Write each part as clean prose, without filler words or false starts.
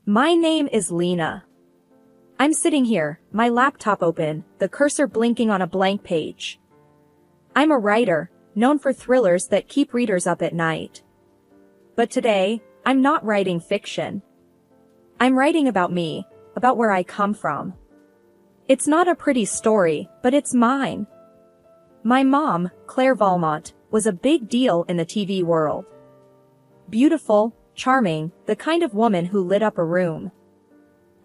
My name is Lena. I'm sitting here, my laptop open, the cursor blinking on a blank page. I'm a writer, known for thrillers that keep readers up at night. But today, I'm not writing fiction. I'm writing about me, about where I come from. It's not a pretty story, but it's mine. My mom, Claire Valmont, was a big deal in the TV world. Beautiful, charming, the kind of woman who lit up a room.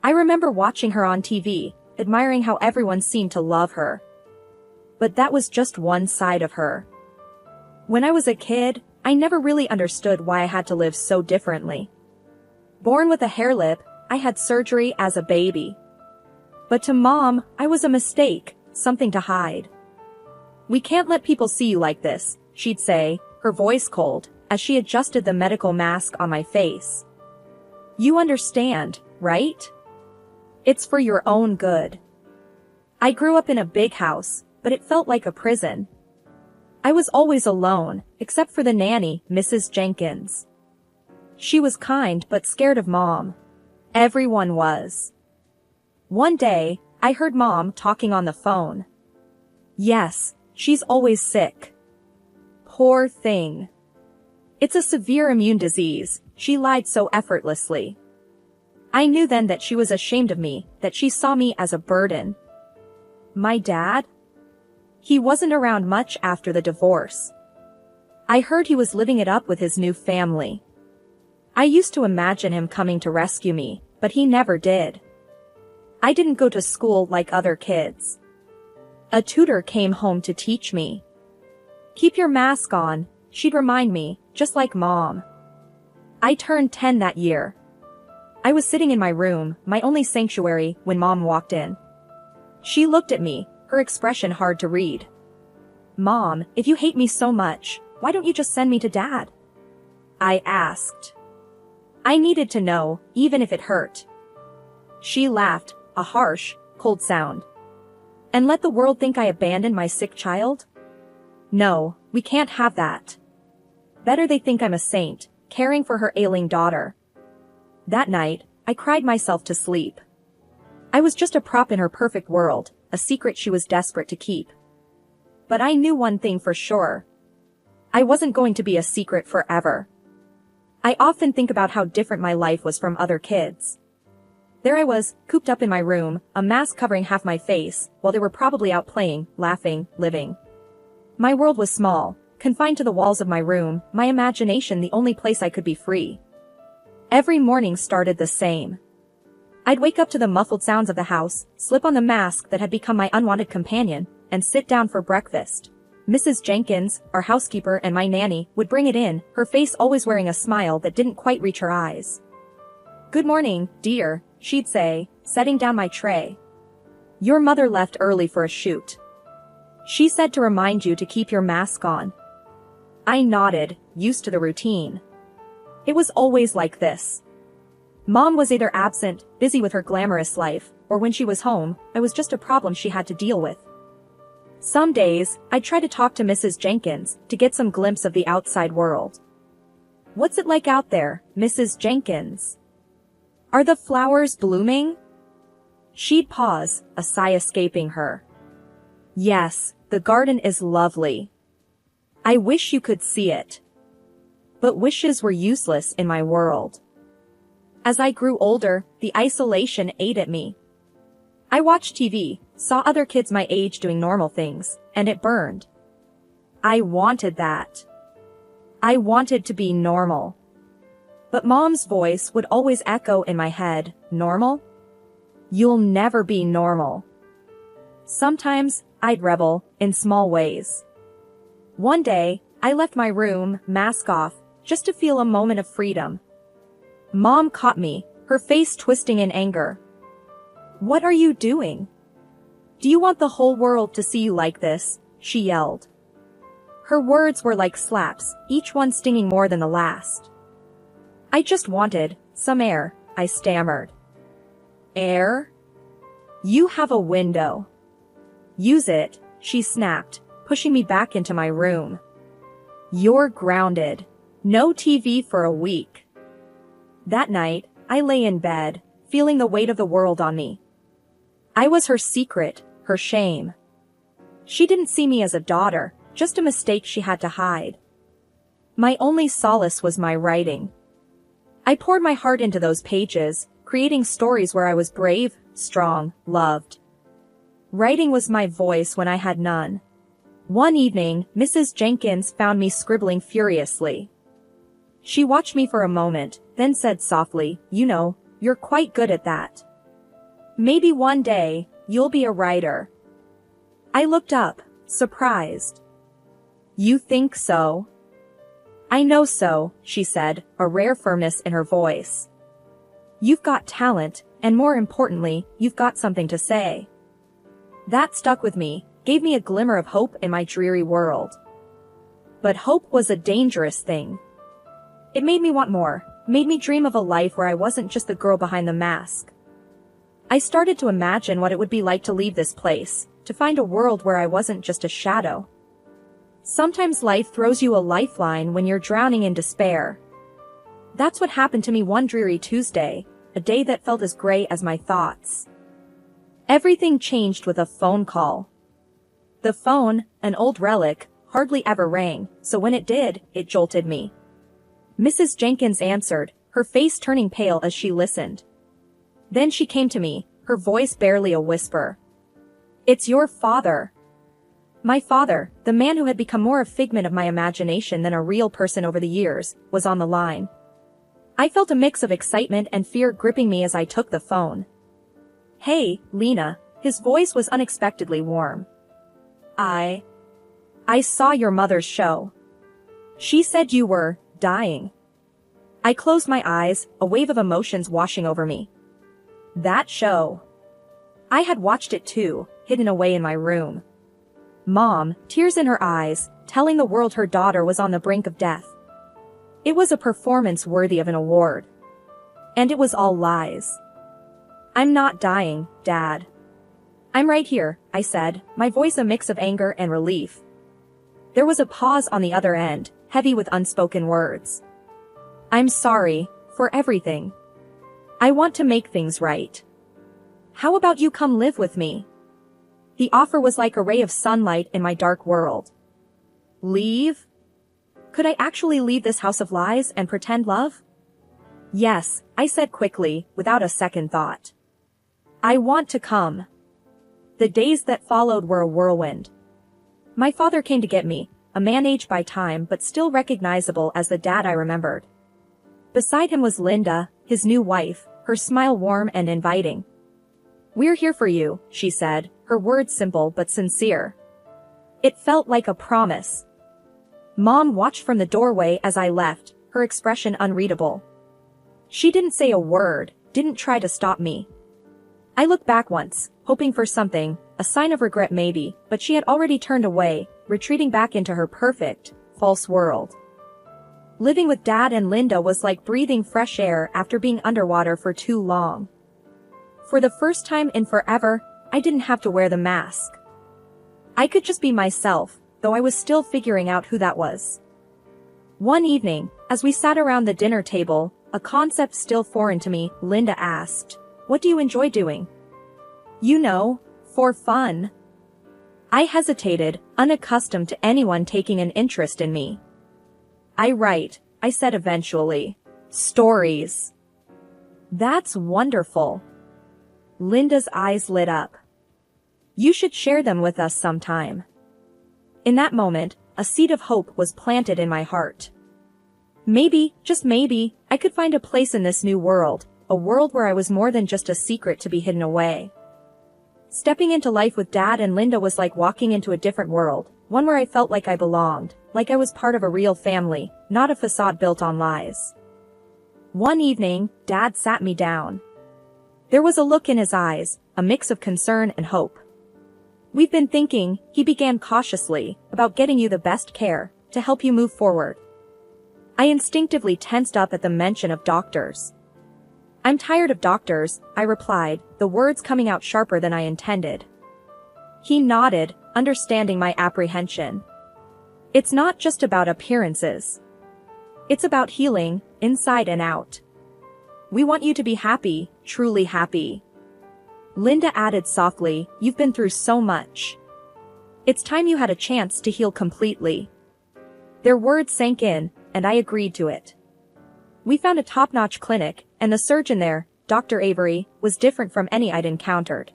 I remember watching her on TV, admiring how everyone seemed to love her. But that was just one side of her. When I was a kid, I never really understood why I had to live so differently. Born with a hair lip, I had surgery as a baby. But to Mom, I was a mistake, something to hide. "We can't let people see you like this," she'd say, her voice cold, as she adjusted the medical mask on my face. "You understand, right? It's for your own good." I grew up in a big house, but it felt like a prison. I was always alone, except for the nanny, Mrs. Jenkins. She was kind but scared of Mom. Everyone was. One day, I heard Mom talking on the phone. "Yes, she's always sick. Poor thing. It's a severe immune disease," she lied so effortlessly. I knew then that she was ashamed of me, that she saw me as a burden. My dad? He wasn't around much after the divorce. I heard he was living it up with his new family. I used to imagine him coming to rescue me, but he never did. I didn't go to school like other kids. A tutor came home to teach me. "Keep your mask on," she'd remind me, just like Mom. I turned 10 that year. I was sitting in my room, my only sanctuary, when Mom walked in. She looked at me, her expression hard to read. "Mom, if you hate me so much, why don't you just send me to Dad?" I asked. I needed to know, even if it hurt. She laughed, a harsh, cold sound. "And let the world think I abandoned my sick child? No, we can't have that. Better they think I'm a saint, caring for her ailing daughter." That night, I cried myself to sleep. I was just a prop in her perfect world, a secret she was desperate to keep. But I knew one thing for sure. I wasn't going to be a secret forever. I often think about how different my life was from other kids. There I was, cooped up in my room, a mask covering half my face, while they were probably out playing, laughing, living. My world was small, confined to the walls of my room, my imagination the only place I could be free. Every morning started the same. I'd wake up to the muffled sounds of the house, slip on the mask that had become my unwanted companion, and sit down for breakfast. Mrs. Jenkins, our housekeeper and my nanny, would bring it in, her face always wearing a smile that didn't quite reach her eyes. "Good morning, dear," she'd say, setting down my tray. "Your mother left early for a shoot. She said to remind you to keep your mask on." I nodded, used to the routine. It was always like this. Mom was either absent, busy with her glamorous life, or when she was home, I was just a problem she had to deal with. Some days, I'd try to talk to Mrs. Jenkins, to get some glimpse of the outside world. "What's it like out there, Mrs. Jenkins? Are the flowers blooming?" She'd pause, a sigh escaping her. "Yes, the garden is lovely. I wish you could see it." But wishes were useless in my world. As I grew older, the isolation ate at me. I watched TV, saw other kids my age doing normal things, and it burned. I wanted that. I wanted to be normal. But Mom's voice would always echo in my head, "Normal? You'll never be normal." Sometimes, I'd rebel, in small ways. One day, I left my room, mask off, just to feel a moment of freedom. Mom caught me, her face twisting in anger. "What are you doing? Do you want the whole world to see you like this?" she yelled. Her words were like slaps, each one stinging more than the last. "I just wanted some air," I stammered. "Air? You have a window. Use it," she snapped, pushing me back into my room. "You're grounded. No TV for a week." That night, I lay in bed, feeling the weight of the world on me. I was her secret, her shame. She didn't see me as a daughter, just a mistake she had to hide. My only solace was my writing. I poured my heart into those pages, creating stories where I was brave, strong, loved. Writing was my voice when I had none. One evening, Mrs. Jenkins found me scribbling furiously. She watched me for a moment, then said softly, "You know, you're quite good at that. Maybe one day, you'll be a writer." I looked up, surprised. "You think so?" "I know so," she said, a rare firmness in her voice. "You've got talent, and more importantly, you've got something to say." That stuck with me, gave me a glimmer of hope in my dreary world. But hope was a dangerous thing. It made me want more, made me dream of a life where I wasn't just the girl behind the mask. I started to imagine what it would be like to leave this place, to find a world where I wasn't just a shadow. Sometimes life throws you a lifeline when you're drowning in despair. That's what happened to me one dreary Tuesday, a day that felt as gray as my thoughts. Everything changed with a phone call. The phone, an old relic, hardly ever rang, so when it did, it jolted me. Mrs. Jenkins answered, her face turning pale as she listened. Then she came to me, her voice barely a whisper. "It's your father." My father, the man who had become more a figment of my imagination than a real person over the years, was on the line. I felt a mix of excitement and fear gripping me as I took the phone. "Hey, Lena," his voice was unexpectedly warm. I saw your mother's show. She said you were dying." I closed my eyes, a wave of emotions washing over me. That show. I had watched it too, hidden away in my room. Mom, tears in her eyes, telling the world her daughter was on the brink of death. It was a performance worthy of an award. And it was all lies. "I'm not dying, Dad." "I'm right here," I said, my voice a mix of anger and relief. There was a pause on the other end, heavy with unspoken words. "I'm sorry, for everything. I want to make things right. How about you come live with me?" The offer was like a ray of sunlight in my dark world. Leave? Could I actually leave this house of lies and pretend love? "Yes," I said quickly, without a second thought. "I want to come." The days that followed were a whirlwind. My father came to get me, a man aged by time but still recognizable as the dad I remembered. Beside him was Linda, his new wife, her smile warm and inviting. "We're here for you," she said, her words simple but sincere. It felt like a promise. Mom watched from the doorway as I left, her expression unreadable. She didn't say a word, didn't try to stop me. I looked back once, hoping for something, a sign of regret maybe, but she had already turned away, retreating back into her perfect, false world. Living with Dad and Linda was like breathing fresh air after being underwater for too long. For the first time in forever, I didn't have to wear the mask. I could just be myself, though I was still figuring out who that was. One evening, as we sat around the dinner table, a concept still foreign to me, Linda asked, "What do you enjoy doing?" "You know, for fun." I hesitated, unaccustomed to anyone taking an interest in me. "I write," I said eventually. "Stories." "That's wonderful." Linda's eyes lit up. "You should share them with us sometime." In that moment, a seed of hope was planted in my heart. Maybe, just maybe, I could find a place in this new world, a world where I was more than just a secret to be hidden away. Stepping into life with Dad and Linda was like walking into a different world, one where I felt like I belonged, like I was part of a real family, not a facade built on lies. One evening, Dad sat me down. There was a look in his eyes, a mix of concern and hope. "We've been thinking," he began cautiously, "about getting you the best care, to help you move forward." I instinctively tensed up at the mention of doctors. "I'm tired of doctors," I replied, the words coming out sharper than I intended. He nodded, understanding my apprehension. "It's not just about appearances. It's about healing, inside and out." We want you to be happy, truly happy. Linda added softly, you've been through so much. It's time you had a chance to heal completely. Their words sank in, and I agreed to it. We found a top-notch clinic, and the surgeon there, Dr. Avery, was different from any I'd encountered.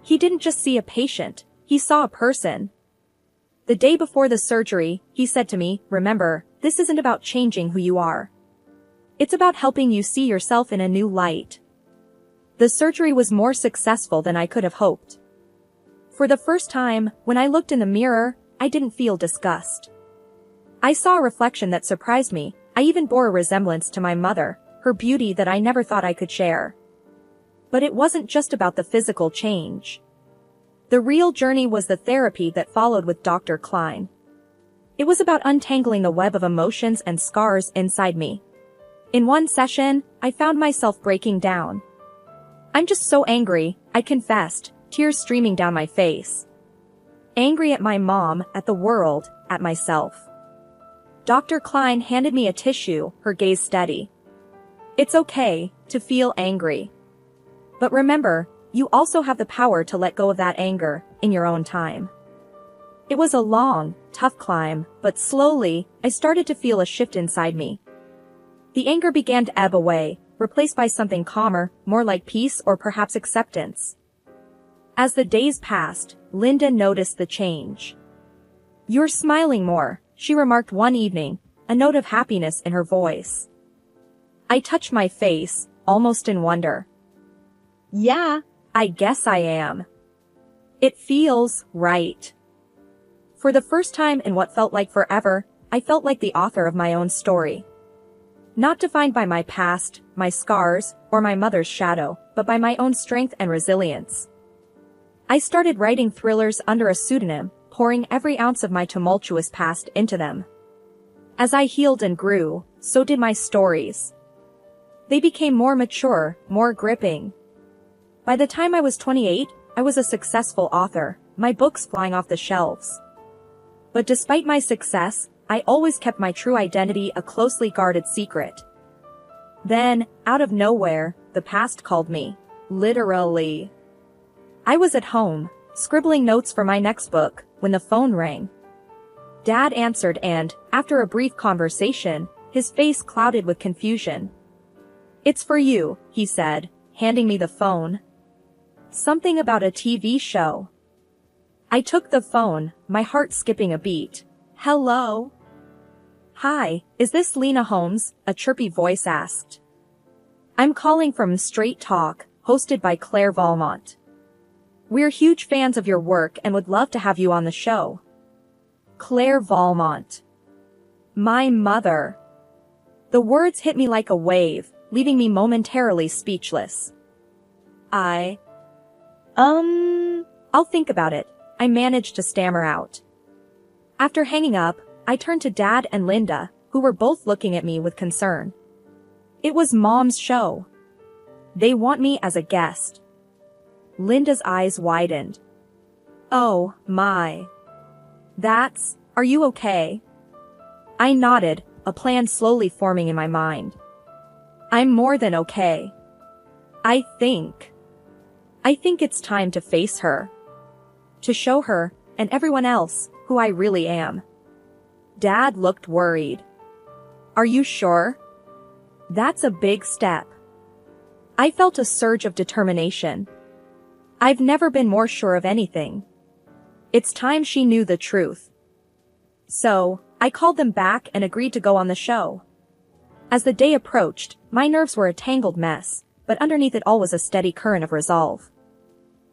He didn't just see a patient, he saw a person. The day before the surgery, he said to me, remember, this isn't about changing who you are. It's about helping you see yourself in a new light. The surgery was more successful than I could have hoped. For the first time, when I looked in the mirror, I didn't feel disgust. I saw a reflection that surprised me. I even bore a resemblance to my mother, her beauty that I never thought I could share. But it wasn't just about the physical change. The real journey was the therapy that followed with Dr. Klein. It was about untangling the web of emotions and scars inside me. In one session, I found myself breaking down. I'm just so angry, I confessed, tears streaming down my face. Angry at my mom, at the world, at myself. Dr. Klein handed me a tissue, her gaze steady. It's okay to feel angry. But remember, you also have the power to let go of that anger in your own time. It was a long, tough climb, but slowly, I started to feel a shift inside me. The anger began to ebb away, replaced by something calmer, more like peace or perhaps acceptance. As the days passed, Linda noticed the change. You're smiling more, she remarked one evening, a note of happiness in her voice. I touched my face, almost in wonder. Yeah, I guess I am. It feels right. For the first time in what felt like forever, I felt like the author of my own story. Not defined by my past, my scars, or my mother's shadow, but by my own strength and resilience. I started writing thrillers under a pseudonym, pouring every ounce of my tumultuous past into them. As I healed and grew, so did my stories. They became more mature, more gripping. By the time I was 28, I was a successful author, my books flying off the shelves. But despite my success, I always kept my true identity a closely guarded secret. Then, out of nowhere, the past called me. Literally. I was at home, scribbling notes for my next book, when the phone rang. Dad answered and, after a brief conversation, his face clouded with confusion. It's for you, he said, handing me the phone. Something about a TV show. I took the phone, my heart skipping a beat. Hello? Hi, is this Lena Holmes? A chirpy voice asked. I'm calling from Straight Talk, hosted by Claire Valmont. We're huge fans of your work and would love to have you on the show. Claire Valmont. My mother. The words hit me like a wave, leaving me momentarily speechless. I'll think about it, I managed to stammer out. After hanging up, I turned to Dad and Linda, who were both looking at me with concern. It was Mom's show. They want me as a guest. Linda's eyes widened. Oh, my. Are you okay? I nodded, a plan slowly forming in my mind. I'm more than okay. I think it's time to face her. To show her, and everyone else, who I really am. Dad looked worried. Are you sure? That's a big step. I felt a surge of determination. I've never been more sure of anything. It's time she knew the truth. So, I called them back and agreed to go on the show. As the day approached, my nerves were a tangled mess, but underneath it all was a steady current of resolve.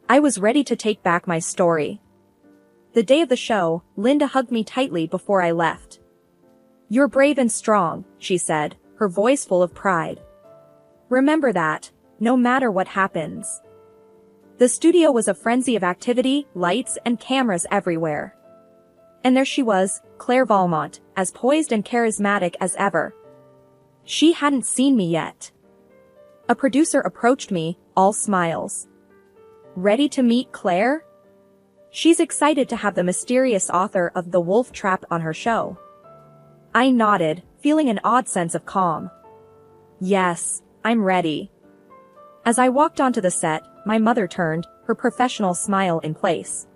I was ready to take back my story. The day of the show, Linda hugged me tightly before I left. You're brave and strong, she said, her voice full of pride. Remember that, no matter what happens. The studio was a frenzy of activity, lights, and cameras everywhere. And there she was, Claire Valmont, as poised and charismatic as ever. She hadn't seen me yet. A producer approached me, all smiles. Ready to meet Claire? She's excited to have the mysterious author of The Wolf Trap on her show. I nodded, feeling an odd sense of calm. Yes, I'm ready. As I walked onto the set, my mother turned, her professional smile in place.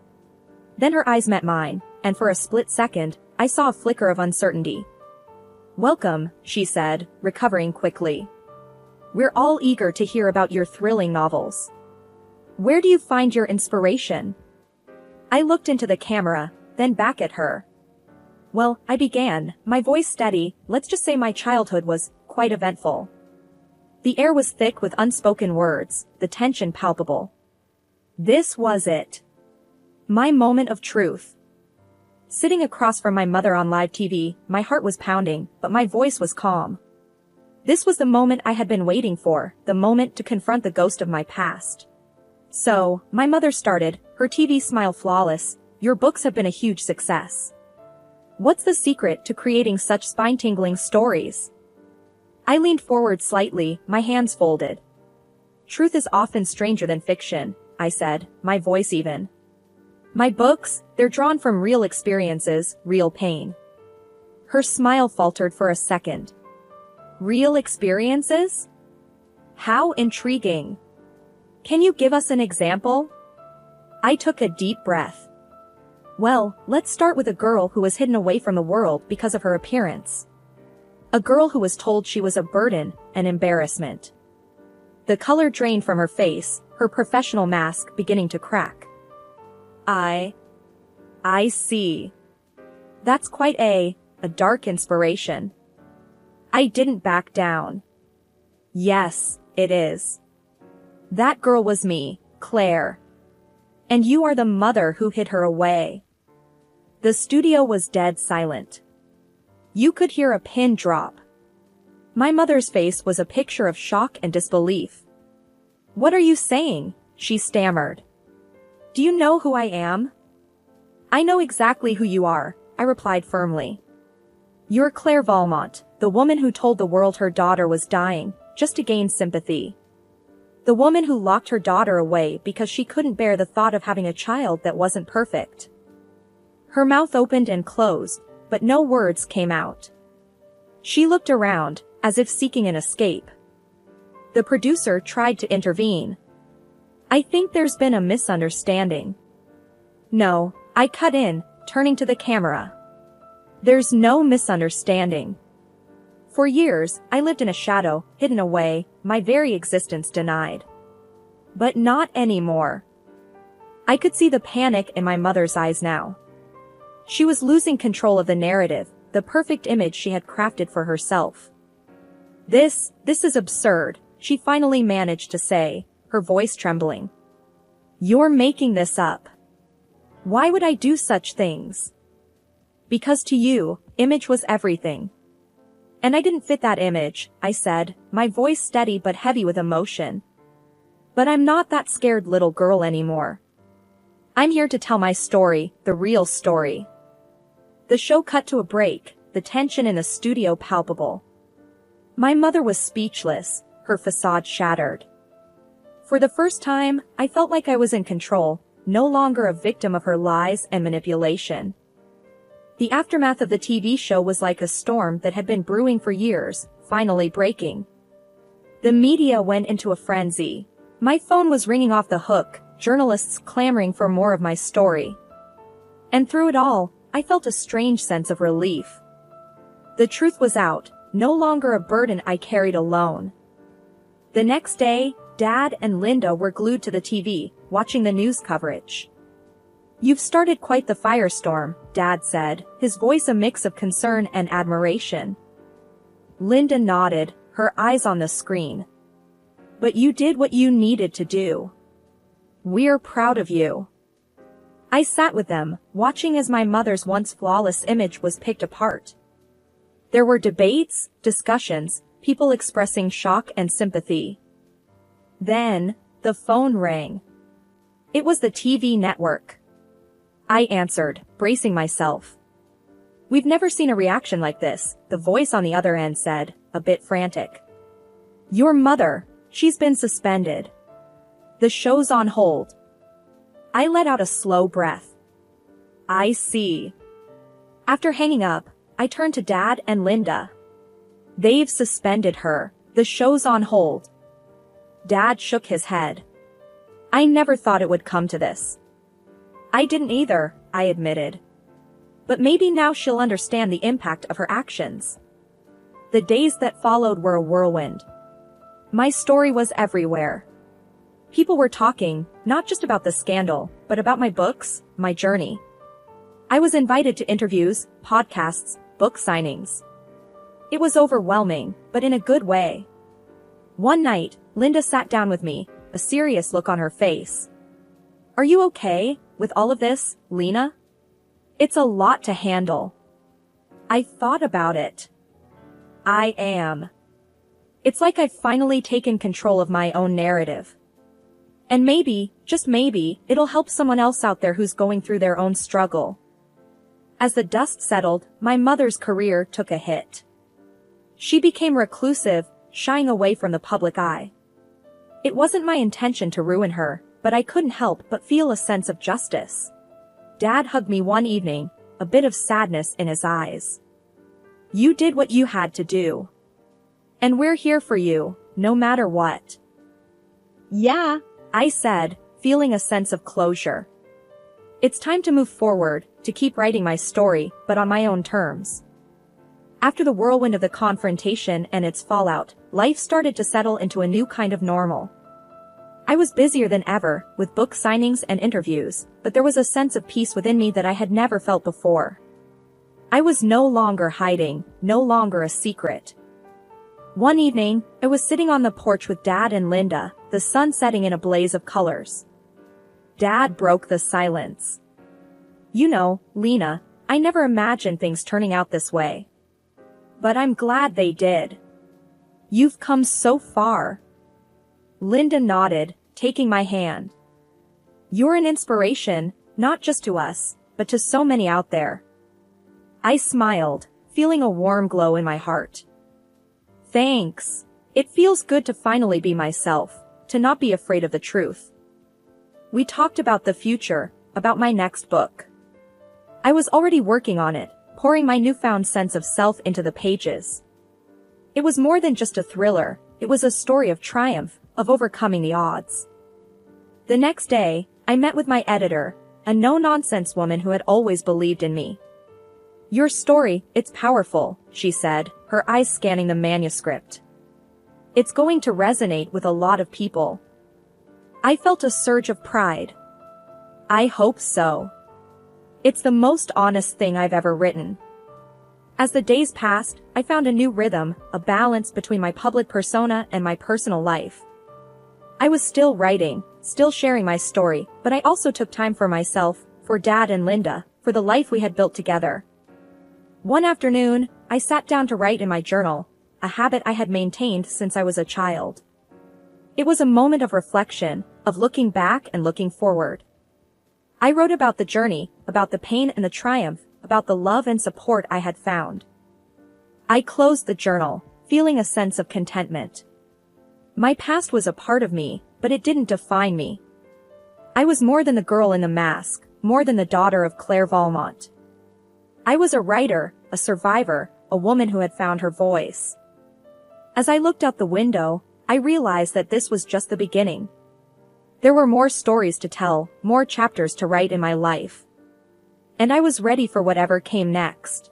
Then her eyes met mine, and for a split second, I saw a flicker of uncertainty. "Welcome," she said, recovering quickly. "We're all eager to hear about your thrilling novels. Where do you find your inspiration?" I looked into the camera, then back at her. "Well, I began, my voice steady, let's just say my childhood was quite eventful." The air was thick with unspoken words, the tension palpable. This was it. My moment of truth. Sitting across from my mother on live TV, my heart was pounding, but my voice was calm. This was the moment I had been waiting for, the moment to confront the ghost of my past. "So," my mother started, her TV smile flawless, "your books have been a huge success. What's the secret to creating such spine-tingling stories?" I leaned forward slightly, my hands folded. "Truth is often stranger than fiction," I said, my voice even. "My books, they're drawn from real experiences, real pain." Her smile faltered for a second. "Real experiences? How intriguing. Can you give us an example?" I took a deep breath. "Well, let's start with a girl who was hidden away from the world because of her appearance. A girl who was told she was a burden, an embarrassment." The color drained from her face, her professional mask beginning to crack. I see. That's quite a dark inspiration." I didn't back down. "Yes, it is. That girl was me, Claire. And you are the mother who hid her away." The studio was dead silent. You could hear a pin drop. My mother's face was a picture of shock and disbelief. "What are you saying?" she stammered. "Do you know who I am?" "I know exactly who you are," I replied firmly. "You're Claire Valmont, the woman who told the world her daughter was dying, just to gain sympathy. The woman who locked her daughter away because she couldn't bear the thought of having a child that wasn't perfect." Her mouth opened and closed, but no words came out. She looked around, as if seeking an escape. The producer tried to intervene. "I think there's been a misunderstanding." "No," I cut in, turning to the camera. "There's no misunderstanding. For years, I lived in a shadow, hidden away, my very existence denied. But not anymore." I could see the panic in my mother's eyes now. She was losing control of the narrative, the perfect image she had crafted for herself. This is absurd," she finally managed to say, her voice trembling. "You're making this up. Why would I do such things?" "Because to you, image was everything. And I didn't fit that image," I said, my voice steady but heavy with emotion. "But I'm not that scared little girl anymore. I'm here to tell my story, the real story." The show cut to a break, the tension in the studio palpable. My mother was speechless, her facade shattered. For the first time, I felt like I was in control, no longer a victim of her lies and manipulation. The aftermath of the TV show was like a storm that had been brewing for years, finally breaking. The media went into a frenzy. My phone was ringing off the hook, journalists clamoring for more of my story. And through it all, I felt a strange sense of relief. The truth was out, no longer a burden I carried alone. The next day, Dad and Linda were glued to the TV, watching the news coverage. "You've started quite the firestorm," Dad said, his voice a mix of concern and admiration. Linda nodded, her eyes on the screen. "But you did what you needed to do. We're proud of you." I sat with them, watching as my mother's once flawless image was picked apart. There were debates, discussions, people expressing shock and sympathy. Then, the phone rang. It was the TV network. I answered, bracing myself. "We've never seen a reaction like this," the voice on the other end said, a bit frantic. "Your mother, she's been suspended. The show's on hold." I let out a slow breath. "I see." After hanging up, I turned to Dad and Linda. "They've suspended her," The show's on hold. Dad shook his head. I never thought it would come to this. I didn't either, I admitted. But maybe now she'll understand the impact of her actions. The days that followed were a whirlwind. My story was everywhere. People were talking, not just about the scandal, but about my books, my journey. I was invited to interviews, podcasts, book signings. It was overwhelming, but in a good way. One night, Linda sat down with me, a serious look on her face. Are you okay with all of this, Lena? It's a lot to handle. I thought about it. I am. It's like I've finally taken control of my own narrative. And maybe, just maybe, it'll help someone else out there who's going through their own struggle. As the dust settled, my mother's career took a hit. She became reclusive, shying away from the public eye. It wasn't my intention to ruin her, but I couldn't help but feel a sense of justice. Dad hugged me one evening, a bit of sadness in his eyes. You did what you had to do. And we're here for you, no matter what. Yeah, I said, feeling a sense of closure. It's time to move forward, to keep writing my story, but on my own terms. After the whirlwind of the confrontation and its fallout, life started to settle into a new kind of normal. I was busier than ever, with book signings and interviews, but there was a sense of peace within me that I had never felt before. I was no longer hiding, no longer a secret. One evening, I was sitting on the porch with Dad and Linda, the sun setting in a blaze of colors. Dad broke the silence. You know, Lena, I never imagined things turning out this way. But I'm glad they did. You've come so far. Linda nodded, taking my hand. You're an inspiration, not just to us, but to so many out there. I smiled, feeling a warm glow in my heart. Thanks. It feels good to finally be myself, to not be afraid of the truth. We talked about the future, about my next book. I was already working on it, pouring my newfound sense of self into the pages. It was more than just a thriller, it was a story of triumph, of overcoming the odds. The next day, I met with my editor, a no-nonsense woman who had always believed in me. Your story, it's powerful, she said, her eyes scanning the manuscript. It's going to resonate with a lot of people. I felt a surge of pride. I hope so. It's the most honest thing I've ever written. As the days passed, I found a new rhythm, a balance between my public persona and my personal life. I was still writing, still sharing my story, but I also took time for myself, for Dad and Linda, for the life we had built together. One afternoon, I sat down to write in my journal, a habit I had maintained since I was a child. It was a moment of reflection, of looking back and looking forward. I wrote about the journey, about the pain and the triumph, about the love and support I had found. I closed the journal, feeling a sense of contentment. My past was a part of me, but it didn't define me. I was more than the girl in the mask, more than the daughter of Claire Valmont. I was a writer, a survivor, a woman who had found her voice. As I looked out the window, I realized that this was just the beginning. There were more stories to tell, more chapters to write in my life. And I was ready for whatever came next.